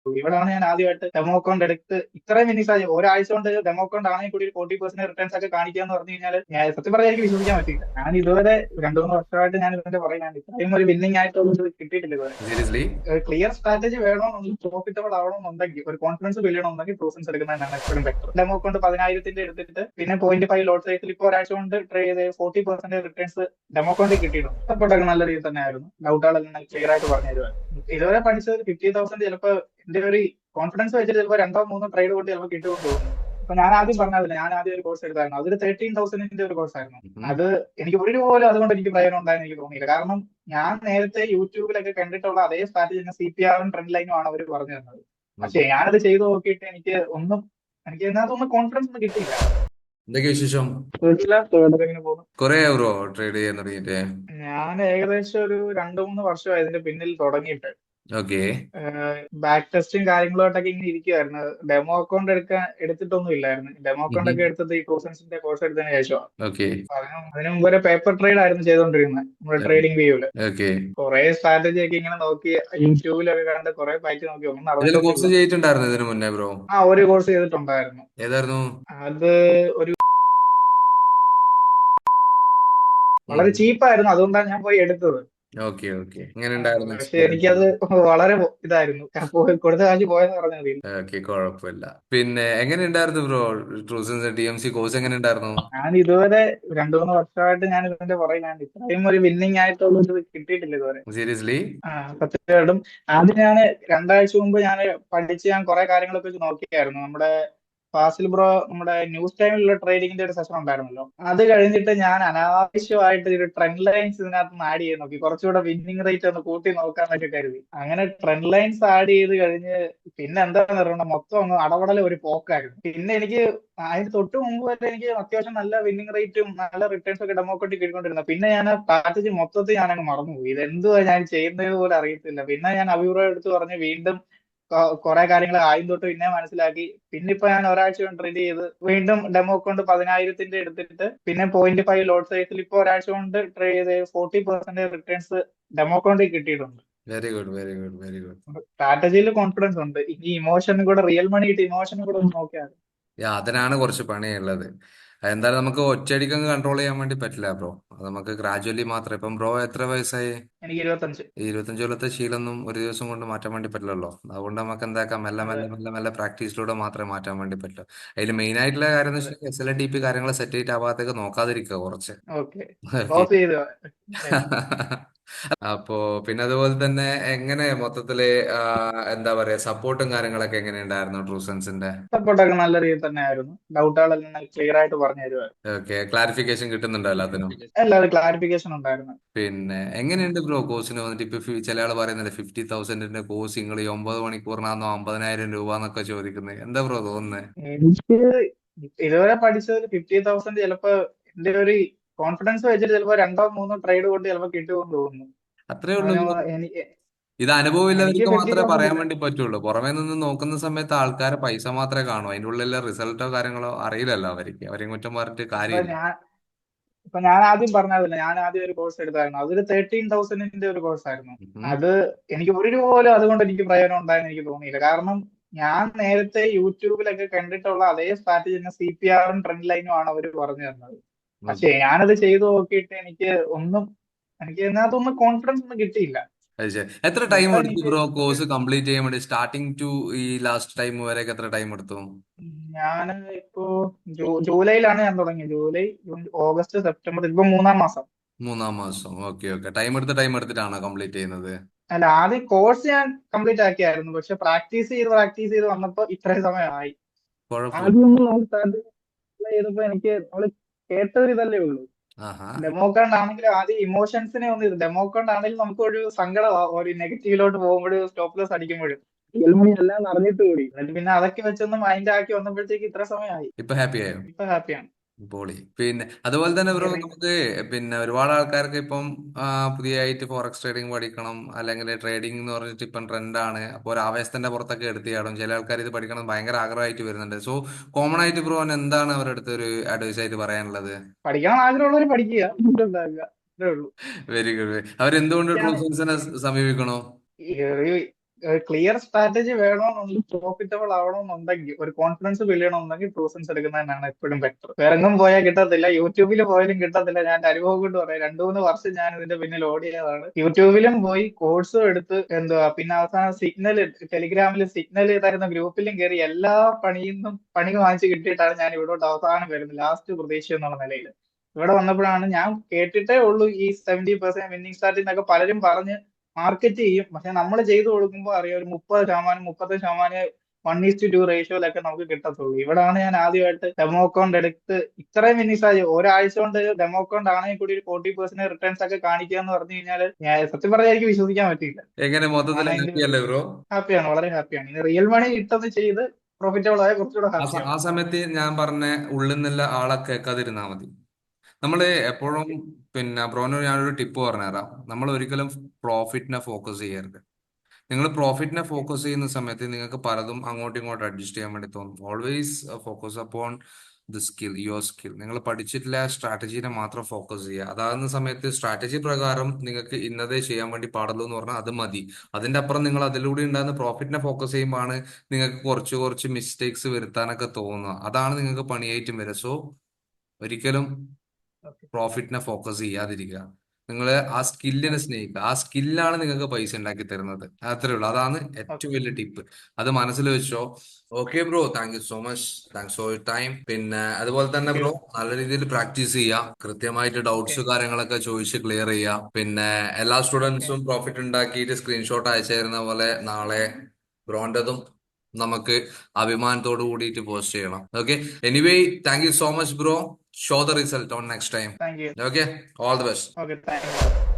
ഇവിടാണ് ഞാൻ ആദ്യമായിട്ട് ഡെമോ അക്കൗണ്ട് എടുത്ത് ഇത്രയും മിനി സാഹചര്യം ഒരാഴ്ച കൊണ്ട് ഡെമോ അക്കൗണ്ട് ആണെങ്കിൽ കൂടി 40% റിട്ടേൺസ് ഒക്കെ കാണിക്കുക എന്ന് പറഞ്ഞു കഴിഞ്ഞാൽ ഞാൻ സത്യം പറഞ്ഞാൽ എനിക്ക് വിശ്വസിക്കാൻ പറ്റില്ല. ഞാൻ ഇതുവരെ 2-3 വർഷമായിട്ട് ഞാൻ ഇതിന്റെ പറയുന്നത് ഇത്രയും ഒരു വിന്നിങ് ആയിട്ടുള്ളത് കിട്ടിയിട്ടില്ല ഇതുവരെ. സീരിയസ്ലി? ക്ലിയർ സ്ട്രാറ്റജി വേണമെന്നുണ്ടെങ്കിൽ പ്രോഫിറ്റബിൾ ആവണമെന്നുണ്ടെങ്കിൽ ഒരു കോൺഫിഡൻസ് ബിൽഡ് ചെയ്യണമെന്നുണ്ടെങ്കിൽ പ്രൂഫൻസ് എടുക്കുന്നതാണ് എപ്പോഴും ബെറ്റർ. ഡെമോ അക്കൗണ്ട് 10,000 എടുത്തിട്ട് പിന്നെ 0.5 ലോട്ട് സൈസിൽ ഇപ്പോൾ ഒരാഴ്ച കൊണ്ട് ട്രേഡ് ചെയ്ത് 40% റിട്ടേൺസ് ഡെമോ അക്കൗണ്ടിൽ കിട്ടിയിട്ടുണ്ട്. സപ്പോർട്ടൊക്കെ നല്ല രീതിയിൽ തന്നെ ആയിരുന്നു. ഡൗട്ടുകളെല്ലാം ക്ലിയർ ആയിട്ട് പറഞ്ഞു തരുമായിരുന്നു. ഇതുവരെ പഠിച്ചത് 50,000 ചിലപ്പോൾ എന്റെ ഒരു കോൺഫിഡൻസ് വെച്ചിട്ട് ചിലപ്പോൾ 2-3 ട്രേഡ് കൊണ്ട് ചിലപ്പോൾ കിട്ടുമെന്ന് തോന്നുന്നു. അപ്പൊ ഞാൻ ആദ്യം പറഞ്ഞതില്ല, ഞാൻ ആദ്യം ഒരു കോഴ്സ് എടുത്തായിരുന്നു. അതൊരു 13,000 ഒരു കോഴ്സ് ആയിരുന്നു. അത് എനിക്ക് ഒരു രൂപ പോലും അതുകൊണ്ട് എനിക്ക് പ്രയോജനം ഉണ്ടായെന്ന് എനിക്ക് തോന്നിയില്ല. കാരണം ഞാൻ നേരത്തെ യൂട്യൂബിലൊക്കെ കണ്ടിട്ടുള്ള അതേ സ്ട്രാറ്റജി തന്നെ CPR-ഉം ട്രെൻഡ് ലൈനും ആണ് അവർ പറഞ്ഞു തന്നത്. പക്ഷെ ഞാനത് ചെയ്ത് നോക്കിയിട്ട് എനിക്ക് ഇതിനകത്തൊന്നും കോൺഫിഡൻസ് ഒന്നും കിട്ടിയില്ല. എന്തൊക്കെ വിശേഷം? വീട്ടിലെ തൊഴിലൊക്കെ ഇങ്ങനെ പോകുന്നു. കൊറേ ബ്രോ ട്രേഡ് ചെയ്യാൻ തുടങ്ങിയിട്ട്? ഞാൻ ഏകദേശം ഒരു 2-3 വർഷമായി ഇതിന്റെ പിന്നിൽ തുടങ്ങിയിട്ട്. ഓക്കെ. ബാക്ക് ടെസ്റ്റും കാര്യങ്ങളുമായിട്ടൊക്കെ ഇങ്ങനെ ഇരിക്കുവായിരുന്നു. ഡെമോ അക്കൗണ്ട് എടുത്തിട്ടൊന്നും ഇല്ലായിരുന്നു. ഡെമോ അക്കൗണ്ട് ഒക്കെ എടുത്തത് ഈ ട്രൂസൻസിന്റെ കോഴ്സ് എടുത്തതിന് ശേഷമാണ്. ഓക്കെ. അതിനു മുമ്പ് ഒരു പേപ്പർ ട്രേഡ് ആയിരുന്നു ചെയ്തുകൊണ്ടിരുന്നത് നമ്മുടെ ട്രേഡിംഗ് വ്യൂവില്. ഓക്കെ. കുറെ സ്ട്രാറ്റജി ഒക്കെ ഇങ്ങനെ നോക്കി യൂട്യൂബിലൊക്കെ കണ്ട് കുറെ പറ്റി നോക്കി, ഒന്നും ഏതെങ്കിലും നടന്നിട്ടൊന്നും കോഴ്സ് ഇല്ല. ചെയ്തിട്ടുണ്ടായിരുന്നു ഇതിനു മുന്നേ ബ്രോ? ഒരു കോഴ്സ് ചെയ്തിട്ടുണ്ടായിരുന്നു. ഏതായിരുന്നു? അത് ഒരു ഉം. വളരെ ചീപ്പായിരുന്നു, അതുകൊണ്ടാണ് ഞാൻ പോയി എടുത്തത്. Okay okay. എങ്ങനെ ഉണ്ടായിരുന്നു പക്ഷെ എനിക്കത് എക്സ്പീരിയൻസ്? വളരെ ഇതായിരുന്നു. കൊടുത്ത കാശ് പോയെന്ന് പറഞ്ഞാൽ മതി. ഓക്കെ, കുഴപ്പമില്ല. പിന്നെ എങ്ങനെ ഉണ്ടായിരുന്നു ബ്രോ ട്രൂസൻസ് TMC കോഴ്സ് എങ്ങനെ ഉണ്ടായിരുന്നു? ഞാൻ ഇതുവരെ 2-3 വർഷമായിട്ട് ഞാൻ ഇതിന്റെ പുറകിലാണ്. ഇത്രയും ഒരു വിന്നിങ് ആയിട്ടുള്ളത് കിട്ടിയിട്ടില്ല ഇതുവരെ. സീരിയസ്ലി? സത്യമായിട്ടും ആദ്യം ഞാൻ 2 ആഴ്ച മുമ്പ് ഞാൻ പഠിച്ച് ഞാൻ കുറെ കാര്യങ്ങളൊക്കെ വെച്ച് നോക്കിയായിരുന്നു. നമ്മുടെ ഫാസിൽ ബ്രോ നമ്മുടെ ന്യൂസ് ടൈമിലുള്ള ട്രേഡിങ്ങിന്റെ ഒരു സെഷൻ ഉണ്ടായിരുന്നല്ലോ. അത് കഴിഞ്ഞിട്ട് ഞാൻ അനാവശ്യമായിട്ട് ഒരു ട്രെൻഡ് ലൈൻസ് ഇതിനകത്ത് നിന്ന് ആഡ് ചെയ്ത് നോക്കി, കുറച്ചുകൂടെ വിന്നിങ് റേറ്റ് ഒന്ന് കൂട്ടി നോക്കാന്നൊക്കെ കരുതി. അങ്ങനെ ട്രെൻഡ് ലൈൻസ് ആഡ് ചെയ്ത് കഴിഞ്ഞ് പിന്നെ എന്താ പറയുക, മൊത്തം അങ്ങ് അടപടല ഒരു പോക്കായിരുന്നു. പിന്നെ എനിക്ക് അതിന് തൊട്ട് മുമ്പ് വരെ എനിക്ക് അത്യാവശ്യം നല്ല വിന്നിങ് റേറ്റും നല്ല റിട്ടേൺസ് ഒക്കെ ഡെമോക്രാറ്റിക് കിട്ടിക്കൊണ്ടിരുന്നത്. പിന്നെ ഞാൻ ആ സ്ട്രാറ്റജി മൊത്തത്തിൽ ഞാൻ അങ്ങ് മറന്നുപോയി. ഇതെന്തുവാ ഞാൻ ചെയ്യുന്നത് പോലും അറിയത്തില്ല. പിന്നെ ഞാൻ അഭിപ്രായം എടുത്ത് പറഞ്ഞ് വീണ്ടും കുറെ കാര്യങ്ങൾ ആദ്യം തൊട്ട് പിന്നെ മനസ്സിലാക്കി. പിന്നെ ഇപ്പൊ ഞാൻ ഒരാഴ്ച കൊണ്ട് ട്രേഡ് ചെയ്ത് വീണ്ടും ഡെമോ അക്കൗണ്ട് 10,000 എടുത്തിട്ട് പിന്നെ 0.5 ലോട്ട് സൈസിൽ ഇപ്പൊ ഒരാഴ്ച കൊണ്ട് ട്രേഡ് ചെയ്ത് 40% റിട്ടേൺസ് ഡെമോ അക്കൗണ്ടിൽ കിട്ടിയിട്ടുണ്ട്. Very good, very good, very good. സ്ട്രാറ്റജിയിൽ കോൺഫിഡൻസ് ഉണ്ട്. ഇനി ഇമോഷനും കൂടെ, റിയൽ മണി കിട്ടി ഇമോഷനും കൂടെ ഒന്ന് നോക്കിയാൽ മതി. അതിനാണ് കുറച്ച് പണിയുള്ളത്. എന്തായാലും നമുക്ക് ഒറ്റയടിക്കങ്ങ് കൺട്രോൾ ചെയ്യാൻ വേണ്ടി പറ്റില്ല ബ്രോ. അത് നമുക്ക് ഗ്രാജുവലി മാത്രം. ഇപ്പം ബ്രോ എത്ര വയസ്സായി? എനിക്ക് 25. ഈ 25 കൊല്ലത്തെ ശീലമൊന്നും ഒരു ദിവസം കൊണ്ട് മാറ്റാൻ വേണ്ടി പറ്റില്ലല്ലോ. അതുകൊണ്ട് നമുക്ക് എന്താക്കാം, മെല്ലെ അതെ. മെല്ലെ മെല്ലെ മെല്ലെ പ്രാക്ടീസിലൂടെ മാത്രമേ മാറ്റാൻ വേണ്ടി പറ്റൂ. അതിൽ മെയിൻ ആയിട്ടുള്ള കാര്യം എന്ന് അതെ. വെച്ചാൽ SLTP കാര്യങ്ങൾ സെറ്റ് ചെയ്തിട്ട് ആ ഭാഗത്തേക്ക് നോക്കാതിരിക്കുക കുറച്ച്. ഓക്കെ. ഓക്കെ. ക്ലോസ് ചെയ്ത്. അപ്പോ പിന്നെ അതുപോലെ തന്നെ എങ്ങനെ മൊത്തത്തില് ആ, എന്താ പറയാ, സപ്പോർട്ടും കാര്യങ്ങളൊക്കെ എങ്ങനെ ഉണ്ടായിരുന്നു ട്രൂസൻസിന്റെ? സപ്പോർട്ടൊക്കെ നല്ല രീതിയിൽ തന്നെ ആയിരുന്നു. ഡൗട്ടുകളെല്ലാം ക്ലിയർ ആയിട്ട് പറഞ്ഞു തരുമായിരുന്നു. ഓക്കെ, ക്ലാരിഫിക്കേഷൻ കിട്ടുന്നുണ്ടോ എല്ലാത്തിനും? എല്ലാവരും ക്ലാരിഫിക്കേഷൻ ഉണ്ടായിരുന്നു. പിന്നെ എങ്ങനെയുണ്ട് ബ്രോ കോഴ്സിന് വന്നിട്ട്? ഇപ്പൊ ചില ആൾ പറയുന്നില്ല 50,000 കോഴ്സ് നിങ്ങൾ ഈ 9 മണിക്കൂറിനാന്നോ 50,000 രൂപ എന്നൊക്കെ ചോദിക്കുന്നത്. എന്താ ബ്രോ തോന്നുന്നത്? എനിക്ക് ഇതുവരെ പഠിച്ചതിൽ 50,000 ചിലപ്പോ എന്റെ ഒരു കോൺഫിഡൻസ് വെച്ചിട്ട് ചിലപ്പോ 2-3 ട്രേഡ് കൊണ്ട് ചിലപ്പോ കിട്ടുമെന്ന് തോന്നുന്നു. അത്രേ ഉള്ളൂ അതിന് ബ്രോ? എനിക്ക് ഇത് എനിക്ക് അനുഭവമില്ലാത്തവർക്ക് ഫിഫ്റ്റി മാത്രമേ തൗസൻഡ് പറയാൻ ഇല്ല. വേണ്ടി പറ്റുള്ളൂ. പുറമേ നിന്ന് നോക്കുന്ന സമയത്ത് ആൾക്കാരെ പൈസ മാത്രമേ കാണൂ. അതിന്റെ ഉള്ളിലെ റിസൾട്ടോ കാര്യങ്ങളോ അറിയില്ലല്ലോ അവർക്ക്. അവരെ കുറ്റം പറഞ്ഞിട്ട് ഇപ്പൊ കാര്യമില്ല. ഞാൻ ഇപ്പൊ ഞാൻ ആദ്യം പറഞ്ഞതല്ല, ഞാൻ ആദ്യം ഒരു കോഴ്സ് എടുത്തായിരുന്നു. അതൊരു 13,000 ഒരു കോഴ്സ് ആയിരുന്നു. ഉം. അത് എനിക്ക് ഒരു രൂപ പോലും അതുകൊണ്ട് എനിക്ക് പ്രയോജനം ഉണ്ടായെന്ന് എനിക്ക് തോന്നിയില്ല. കാരണം ഞാൻ നേരത്തെ യൂട്യൂബിലൊക്കെ കണ്ടിട്ടുള്ള അതേ സ്ട്രാറ്റജി തന്നെ CPR-ഉം ട്രെൻഡ് ലൈനും ആണ് അവർ പറഞ്ഞു തന്നത്. പക്ഷെ ഓക്കെ. ഞാനത് ചെയ്തു നോക്കിയിട്ട് എനിക്ക് ഇതിനകത്തൊന്നും കോൺഫിഡൻസ് ഒന്നും കിട്ടിയില്ല. അത് ശരി. എത്ര ടൈം മൊത്തം എടുത്തു എനിക്ക് ബ്രോ കോഴ്സ് കംപ്ലീറ്റ് ചെയ്യാൻ വേണ്ടി? സ്റ്റാർട്ടിങ് ടു ഈ ലാസ്റ്റ് ടൈം വരെയൊക്കെ എത്ര ടൈം എടുത്തു? ഞാൻ ഇപ്പോ ജൂലൈയിലാണ് ഞാൻ തുടങ്ങിയത്. ജൂലൈ, ജൂൺ, ഓഗസ്റ്റ്, സെപ്റ്റംബർ, ഇപ്പൊ 3-ാം മാസം. 3-ാം മാസം. Okay okay. ടൈം എടുത്തിട്ടാണോ കംപ്ലീറ്റ് ചെയ്യുന്നത്? അല്ല, ആദ്യം കോഴ്സ് ഞാൻ കംപ്ലീറ്റ് ആക്കിയായിരുന്നു. പക്ഷെ പ്രാക്ടീസ് ചെയ്ത് വന്നപ്പോ ഇത്രയും സമയമായി. കുഴപ്പമില്ല. ആദ്യമൊന്നും നമ്മൾ സ്റ്റാർട്ട് ചെയ്തപ്പോ എനിക്ക് നമ്മള് കേട്ടൊരു ഇതല്ലേ ഉള്ളൂ. ആഹാ. ഡെമോക്കാണ്ട് ആണെങ്കിലും ആദ്യം ഇമോഷൻസിനെ ഒന്ന് ഡെമോക്കാണ്ട് ആണെങ്കിലും നമുക്ക് ഒരു സങ്കടം, ഒരു നെഗറ്റീവിലോട്ട് പോകുമ്പോഴും സ്റ്റോപ്പ് ലോസ് അടിക്കുമ്പോഴും എല്ലാം അറിഞ്ഞിട്ട് കൂടി. എന്നിട്ട് പിന്നെ അതൊക്കെ വെച്ചൊന്ന് മൈൻഡ് ആക്കി വന്നപ്പോഴത്തേക്ക് ഇത്ര സമയമായി. ഇപ്പൊ ഹാപ്പി ആയോ? ഇപ്പൊ ഹാപ്പിയാണ്. പൊളി. പിന്നെ അതുപോലെ തന്നെ ബ്രോ ഇറങ്ങി. നമുക്ക് പിന്നെ ഒരുപാട് ആൾക്കാർക്ക് ഇപ്പം പുതിയതായിട്ട് ഫോറക്സ് ട്രേഡിംഗ് പഠിക്കണം, അല്ലെങ്കിൽ ട്രേഡിംഗ് എന്ന് പറഞ്ഞിട്ട് ഇപ്പം ട്രെൻഡാണ്. അപ്പോൾ ഒരു ആവേശത്തിന്റെ പുറത്തൊക്കെ എടുത്ത് ചാടും. ചില ആൾക്കാർ ഇത് പഠിക്കണം ഭയങ്കര ആഗ്രഹമായിട്ട് വരുന്നുണ്ട്. സോ കോമൺ ആയിട്ട് ബ്രോ എന്താണ് അവരുടെ അടുത്ത് ഒരു അഡ്വൈസ് ആയിട്ട് പറയാനുള്ളത്? പഠിക്കാൻ ആഗ്രഹമുള്ളവർ പഠിക്കുക, ഉണ്ടാക്കുക, അത്രേ ഉള്ളൂ. Very good. അവരെന്തുകൊണ്ട് എനിക്കാണ് ട്രൂസൻസിനെ സമീപിക്കണോ? ക്ലിയർ സ്ട്രാറ്റജി വേണമെന്നുണ്ടെങ്കിൽ, പ്രോഫിറ്റബിൾ ആവണമെന്നുണ്ടെങ്കിൽ, ഒരു കോൺഫിഡൻസ് ബിൽഡ് ചെയ്യണമെന്നുണ്ടെങ്കിൽ ട്രൂസൻസ് എടുക്കുന്നതന്നെയാണ് എപ്പോഴും ബെറ്റർ. വേറെ എങ്ങും പോയാൽ കിട്ടത്തില്ല, യൂട്യൂബിൽ പോയാലും കിട്ടത്തില്ല. ഞാൻ എൻ്റെ അനുഭവം കൊണ്ട് പറയാം, 2-3 വർഷം ഞാൻ ഇതിന്റെ പിന്നിൽ ഓടിയതാണ്. യൂട്യൂബിലും പോയി കോഴ്സും എടുത്ത് എന്തുവാ, പിന്നെ അവസാനം സിഗ്നൽ, ടെലിഗ്രാമിൽ സിഗ്നൽ തരുന്ന ഗ്രൂപ്പിലും കയറി എല്ലാ പണി വാങ്ങിച്ച് കിട്ടിയിട്ടാണ് ഞാൻ ഇവിടോട്ട് അവസാനം വരുന്നത്, ലാസ്റ്റ് പ്രതീക്ഷ എന്നുള്ള നിലയിൽ. ഇവിടെ വന്നപ്പോഴാണ് ഞാൻ കേട്ടിട്ടേ ഉള്ളൂ ഈ 70% വിന്നിംഗ് സ്റ്റാർട്ടിൽ നിന്നൊക്കെ പലരും പറഞ്ഞ് മാർക്കറ്റ് ചെയ്യും. പക്ഷെ നമ്മൾ ചെയ്തു കൊടുക്കുമ്പോൾ അറിയാം, ഒരു 30%, 30% 1:2 റേഷ്യോയിലൊക്കെ നമുക്ക് കിട്ടത്തുള്ളൂ. ഇവിടാണ് ഞാൻ ആദ്യമായിട്ട് ഡെമോ അക്കൗണ്ട് എടുത്ത് ഇത്രയും വിന്നിംഗ് സാധ്യത ഒരാഴ്ച കൊണ്ട് ഡെമോ അക്കൗണ്ട് ആണെങ്കിൽ കൂടി ഒരു 40% റിട്ടേൺസ് ഒക്കെ കാണിക്കുക എന്ന് പറഞ്ഞു കഴിഞ്ഞാൽ, ഞാൻ സത്യം പറഞ്ഞാൽ എനിക്ക് വിശ്വസിക്കാൻ പറ്റിയില്ല. എങ്ങനെ മൊത്തത്തിൽ ഞാൻ അതിന്റെ ഹാപ്പി അല്ലേ ബ്രോ? ഹാപ്പിയാണ്, വളരെ ഹാപ്പിയാണ്. ഇനി റിയൽ മണി ഇട്ടത് ചെയ്ത് പ്രോഫിറ്റബിൾ ആയ കുറച്ചുകൂടെ ഹാപ്പിയാണ്. ആ സമയത്ത് ഞാൻ പറഞ്ഞ ഉള്ളിൽ നിന്നുള്ള ആളെ കേൾക്കാതിരുന്നാ മതി. നമ്മള് എപ്പോഴും പിന്നെ ബ്രോന് ഞാനൊരു ടിപ്പ് പറഞ്ഞുതരാം. നമ്മൾ ഒരിക്കലും പ്രോഫിറ്റിനെ ഫോക്കസ് ചെയ്യരുത്. നിങ്ങൾ പ്രോഫിറ്റിനെ ഫോക്കസ് ചെയ്യുന്ന സമയത്ത് നിങ്ങൾക്ക് പലതും അങ്ങോട്ടും ഇങ്ങോട്ടും അഡ്ജസ്റ്റ് ചെയ്യാൻ വേണ്ടി തോന്നും. Always focus upon the skill, your skill. നിങ്ങൾ പഠിച്ചിട്ടുള്ള സ്ട്രാറ്റജീനെ മാത്രം ഫോക്കസ് ചെയ്യുക. അതാകുന്ന സമയത്ത് സ്ട്രാറ്റജി പ്രകാരം നിങ്ങൾക്ക് ഇന്നതേ ചെയ്യാൻ വേണ്ടി പാടുള്ളൂ എന്ന് പറഞ്ഞാൽ അത് മതി. അതിന്റെ അപ്പുറം നിങ്ങൾ അതിലൂടെ ഉണ്ടാകുന്ന പ്രോഫിറ്റിനെ ഫോക്കസ് ചെയ്യുമ്പോഴാണ് നിങ്ങൾക്ക് കുറച്ച് കുറച്ച് മിസ്റ്റേക്സ് വരുത്താനൊക്കെ തോന്നുക. അതാണ് നിങ്ങൾക്ക് പണിയായിട്ടും വരിക. സോ ഒരിക്കലും ഓക്കെ. പ്രോഫിറ്റിനെ ഫോക്കസ് ചെയ്യാതിരിക്കുക. നിങ്ങൾ ആ സ്കില്ലിനെ ഓക്കെ. സ്നേഹിക്കുക. ആ സ്കില്ലാണ് നിങ്ങൾക്ക് പൈസ ഉണ്ടാക്കി തരുന്നത്. അത്രേ ഉള്ളൂ. അതാണ് ഏറ്റവും ഓക്കെ. വലിയ ടിപ്പ്. അത് മനസ്സിൽ വെച്ചോ. Okay bro, thank you so much. Thanks for your time. പിന്നെ അതുപോലെ തന്നെ താങ്ക് യു. ബ്രോ നല്ല രീതിയിൽ പ്രാക്ടീസ് ചെയ്യാം. കൃത്യമായിട്ട് ഓക്കെ. ഡൗട്ട്സ് കാര്യങ്ങളൊക്കെ ചോദിച്ച് ക്ലിയർ ചെയ്യാം. പിന്നെ എല്ലാ ഓക്കെ. സ്റ്റുഡൻസും പ്രോഫിറ്റ് ഉണ്ടാക്കിയിട്ട് സ്ക്രീൻഷോട്ട് അയച്ചു തരുന്ന പോലെ നാളെ ബ്രോൻ്റെതും നമുക്ക് അഭിമാനത്തോട് കൂടിയിട്ട് പോസ്റ്റ് ചെയ്യണം. Okay, anyway thank you so much bro. Show the result on next time. Thank you. Okay, all the best. Okay, thank you.